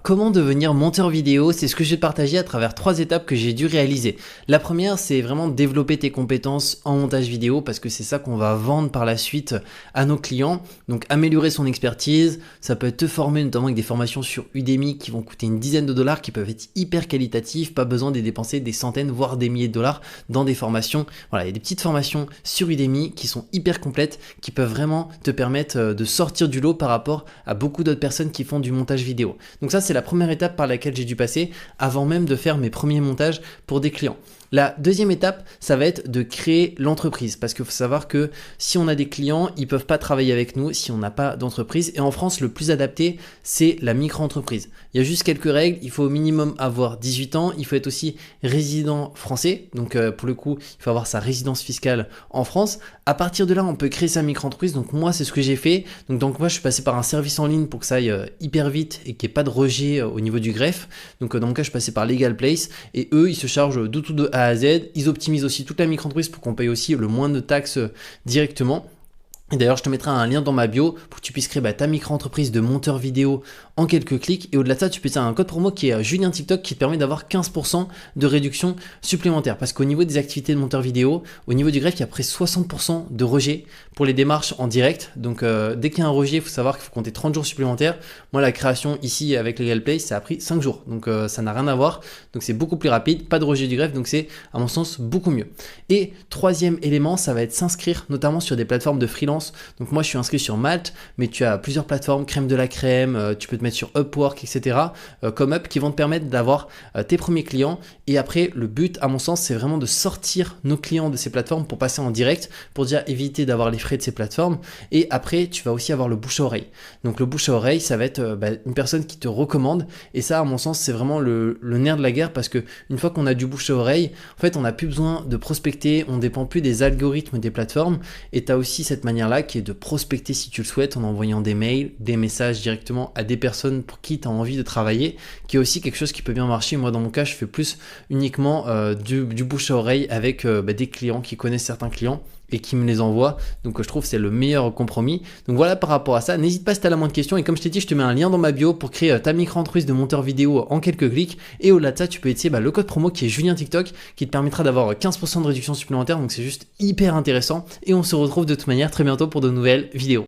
Comment devenir monteur vidéo? C'est ce que je vais te partager à travers 3 étapes que j'ai dû réaliser. La première, c'est vraiment développer tes compétences en montage vidéo parce que c'est ça qu'on va vendre par la suite à nos clients. Donc améliorer son expertise, ça peut être te former notamment avec des formations sur Udemy qui vont coûter une dizaine de dollars, qui peuvent être hyper qualitatives, pas besoin de dépenser des centaines voire des milliers de dollars dans des formations. Voilà, il y a des petites formations sur Udemy qui sont hyper complètes, qui peuvent vraiment te permettre de sortir du lot par rapport à beaucoup d'autres personnes qui font du montage vidéo. Donc ça, c'est la première étape par laquelle j'ai dû passer avant même de faire mes premiers montages pour des clients. La deuxième étape, ça va être de créer l'entreprise parce qu'il faut savoir que si on a des clients, ils ne peuvent pas travailler avec nous si on n'a pas d'entreprise. Et en France, le plus adapté, c'est la micro-entreprise. Il y a juste quelques règles. Il faut au minimum avoir 18 ans. Il faut être aussi résident français. Donc pour le coup, il faut avoir sa résidence fiscale en France. À partir de là, on peut créer sa micro-entreprise. Donc moi, c'est ce que j'ai fait. Donc moi, je suis passé par un service en ligne pour que ça aille hyper vite et qu'il n'y ait pas de rejet au niveau du greffe. Donc dans mon cas, je suis passé par Legal Place et eux, ils se chargent de tout de A à Z. Ils optimisent aussi toute la micro-entreprise pour qu'on paye aussi le moins de taxes directement. Et d'ailleurs, je te mettrai un lien dans ma bio pour que tu puisses créer ta micro-entreprise de monteur vidéo en quelques clics. Et au-delà de ça, tu peux utiliser un code promo qui est Julien TikTok qui te permet d'avoir 15% de réduction supplémentaire. Parce qu'au niveau des activités de monteur vidéo, au niveau du greffe, il y a près 60% de rejet pour les démarches en direct. Donc dès qu'il y a un rejet, il faut savoir qu'il faut compter 30 jours supplémentaires. Moi, la création ici avec Legal Place, ça a pris 5 jours. Donc ça n'a rien à voir. Donc c'est beaucoup plus rapide, pas de rejet du greffe. Donc c'est à mon sens beaucoup mieux. Et troisième élément, ça va être s'inscrire notamment sur des plateformes de freelance. Donc moi je suis inscrit sur Malte, mais tu as plusieurs plateformes, Crème de la Crème, tu peux te mettre sur Upwork, etc. Comme Up qui vont te permettre d'avoir tes premiers clients. Et après le but à mon sens c'est vraiment de sortir nos clients de ces plateformes pour passer en direct, pour déjà éviter d'avoir les frais de ces plateformes. Et après tu vas aussi avoir le bouche à oreille. Donc le bouche à oreille ça va être une personne qui te recommande. Et ça à mon sens c'est vraiment le nerf de la guerre parce que une fois qu'on a du bouche à oreille, en fait on n'a plus besoin de prospecter, on dépend plus des algorithmes des plateformes. Et tu as aussi cette manière là qui est de prospecter si tu le souhaites en envoyant des mails, des messages directement à des personnes pour qui tu as envie de travailler, qui est aussi quelque chose qui peut bien marcher. Moi dans mon cas je fais plus uniquement du bouche à oreille avec des clients qui connaissent certains clients et qui me les envoient. Donc je trouve que c'est le meilleur compromis. Donc voilà par rapport à ça. N'hésite pas si tu as la moindre question. Et comme je t'ai dit, je te mets un lien dans ma bio pour créer ta micro-entreprise de monteur vidéo en quelques clics. Et au-delà de ça, tu peux essayer le code promo qui est Julien TikTok qui te permettra d'avoir 15% de réduction supplémentaire. Donc c'est juste hyper intéressant. Et on se retrouve de toute manière très bientôt pour de nouvelles vidéos.